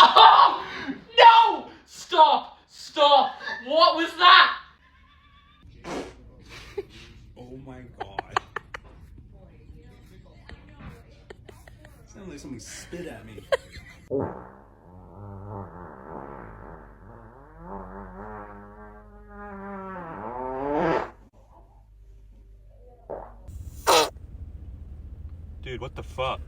Oh! No! Stop! Stop! What was that? Oh my god. Sounded like somebody spit at me. Dude, what the fuck?